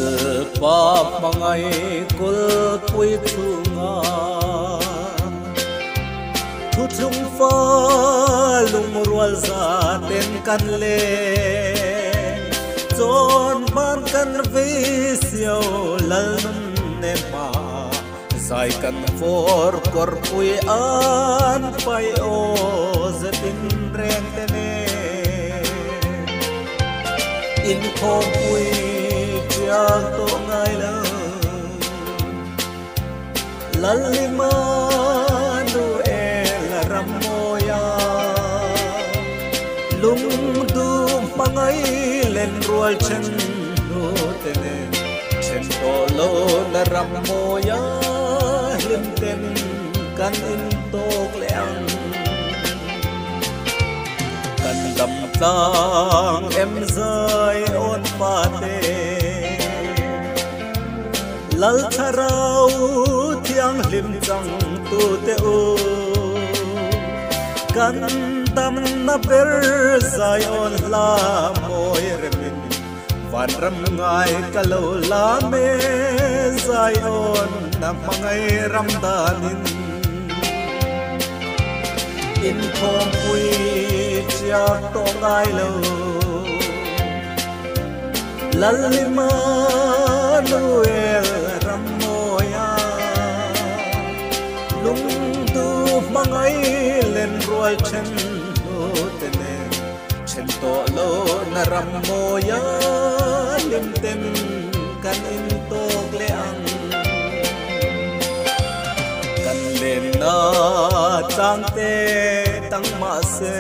lalpa mangai kul pui thunga thu thung fa lung rual za ten kan le chon ban kan vi siêu lal ne ma sai kan for kor pui an pai o zatin reng te ne in khom pui chia to ngai la lalima nu el ramoya lung du mangai len rual chen nu te ne chen to lo na ramoya lim ten kan in tok leang kan dam tang em rơi ôn pa te lal tharau thiang lim chang tu te u kan tam na ber zai on la moi remin van ram ngai kalo la me zai on na mangai ram danin in khom pui chia to ngai lo lalima nuel ramoya lung tu mangai len rual chen tu tene chen to lo na ramoya lim ten kan in to kleang kan len na tang te tang ma se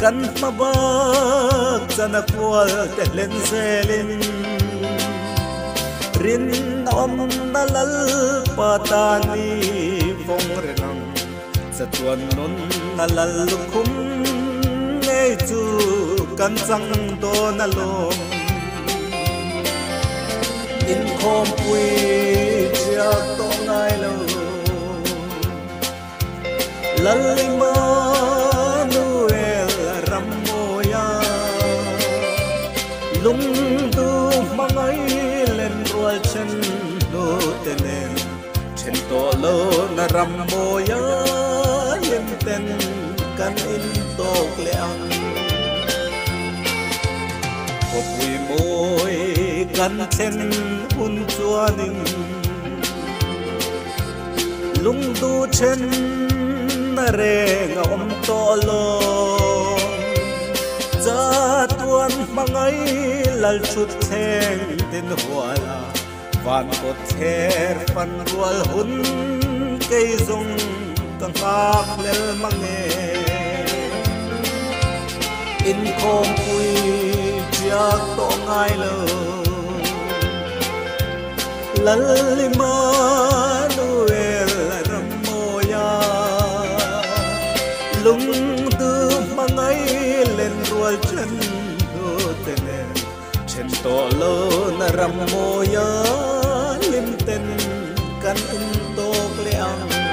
kan mabak sana kwal te len selin rin om nalal patani phong renang sa tuan nun nalal kum ngay chu kan sang to nalom in khom pui chia to ngai lo lalima lung tu mangai len rual chen do tenen chen to lo na ramoya yen ten kan in to kleang ko pui moi kan chen un chuaning lung tu chen na re nga om to lo za tuan mangai lal chut theng tin huala van ko ther pan rual hun kei zong kang kak lel mange in khom pui chia to ngai lo lalima nuel ramoya lung tu mangai len rual chen do tene chen to lo na ramoya lim ten kan in to kleang